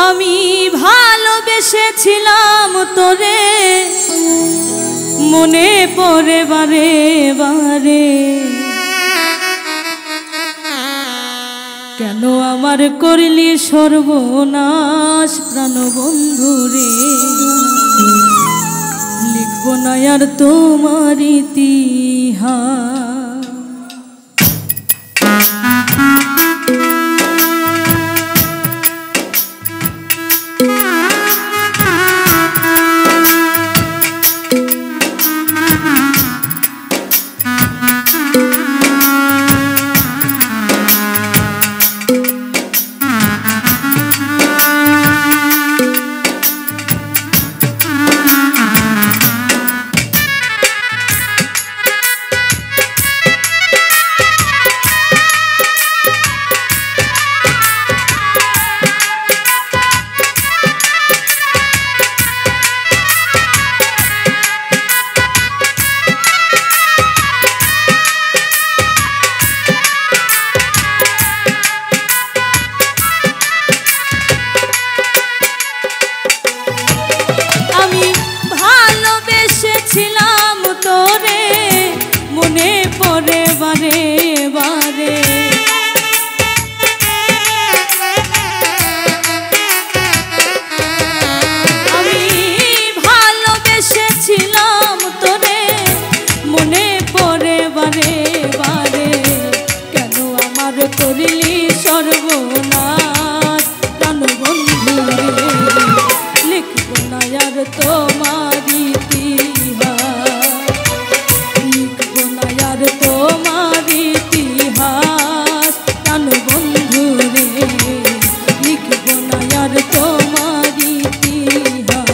আমি ভালোবেসেছিলাম তোরে মনে পড়ে বারে বারে, কেন আমার করলি সর্বনাশ প্রাণবন্ধু রে। লিখব না আর তোমার ইতিহাস। করলি সর্বনাশ প্রাণবন্ধু রে। লিখব না আর তোমার ইতিহাস, লিখব না আর তোমার ইতিহাস প্রাণবন্ধু রে। লিখব না আর তোমার ইতিহাস।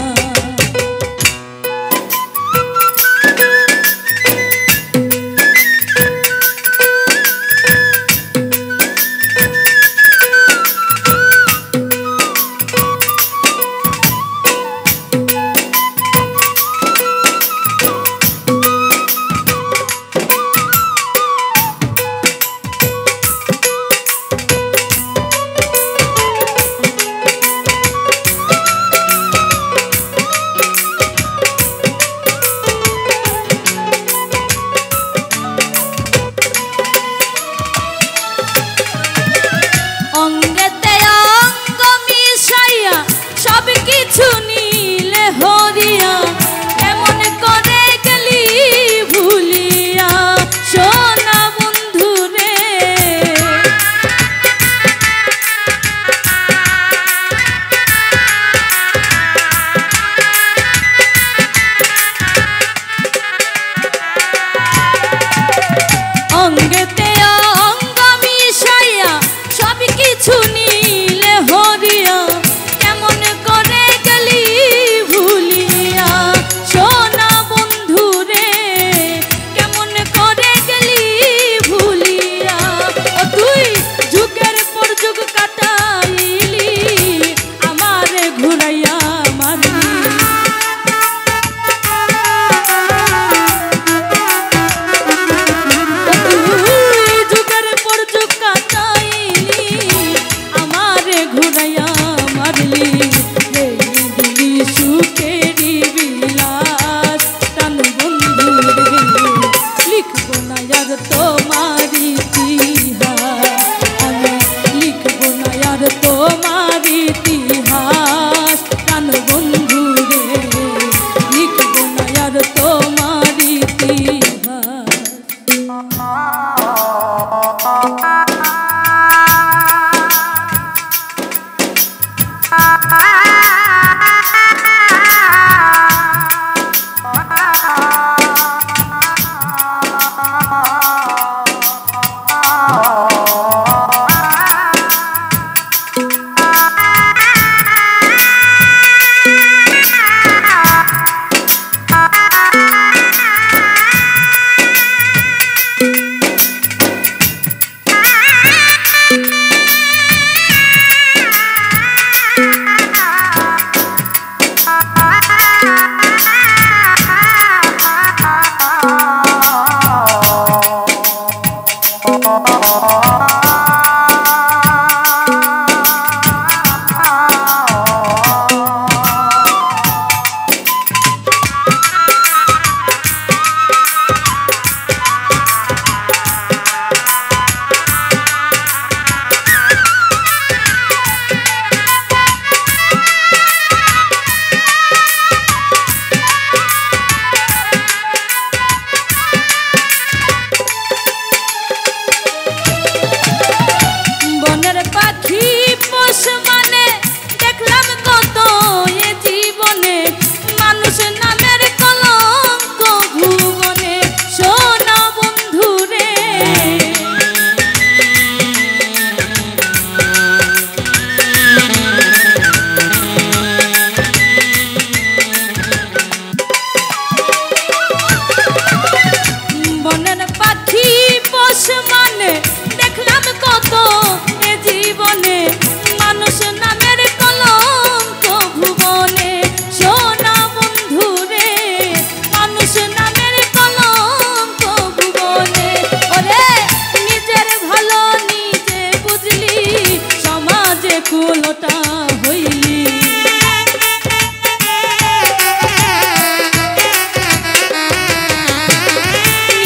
কুলোটা হইলি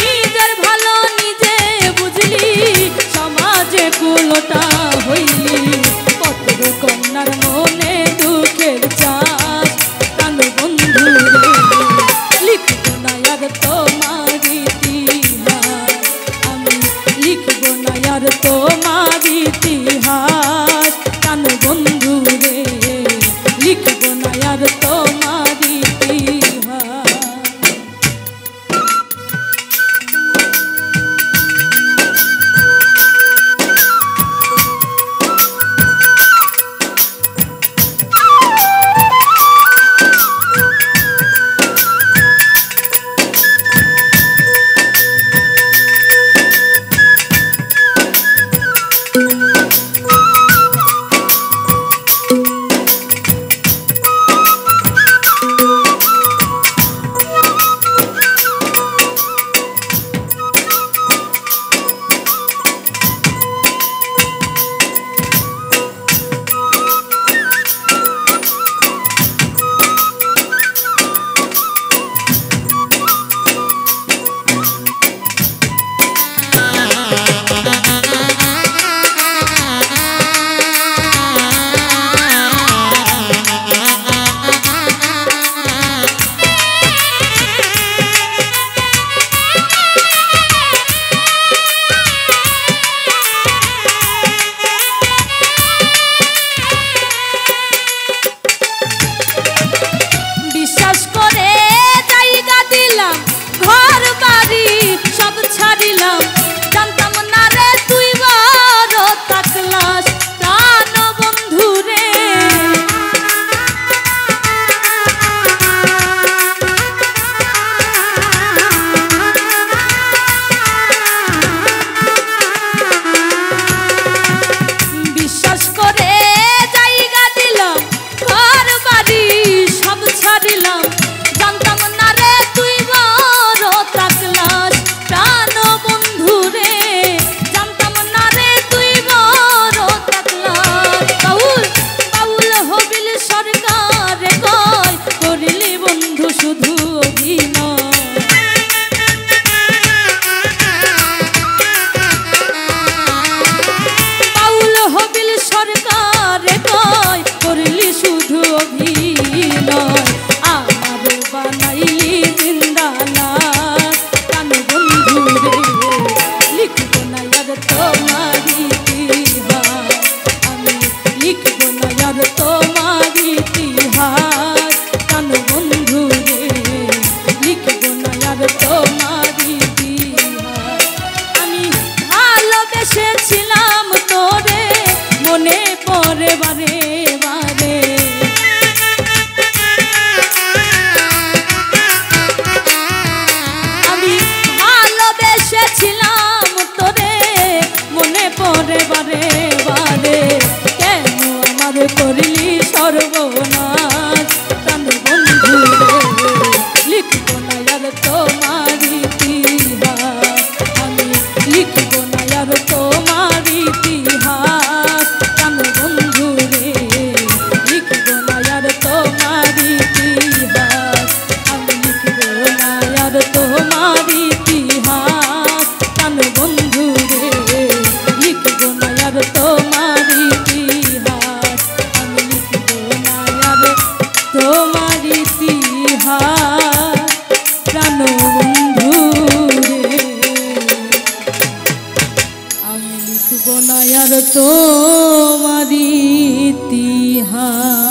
নিজের ভালো নিজে বুঝলি সমাজে কুলোটা হইলি কত কন্যার মনে দুঃখের চাষ প্রাণ বন্ধু রে লিখব না আর তোমার ইতিহাস আমি লিখব না আর তোমার ইতিহাস প্রাণ বন্ধু রে লিখব না আর তোমার ইতিহাস করলি সর্বনাশ প্রাণ বন্ধু রে লিখব না আর তোমার ইতিহাস আমি লিখব না আর তোমার ইতিহাস প্রাণ বন্ধু রে লিখব না আর তোমার ইতিহাস আমি লিখব না আর তোমার ইতিহাস প্রাণ বন্ধু রে লিখব না আর তোমার ইতিহাস তোমার ইতিহাস প্রাণ বন্ধু রে আমি লিখব না আর তোমার ইতিহাস।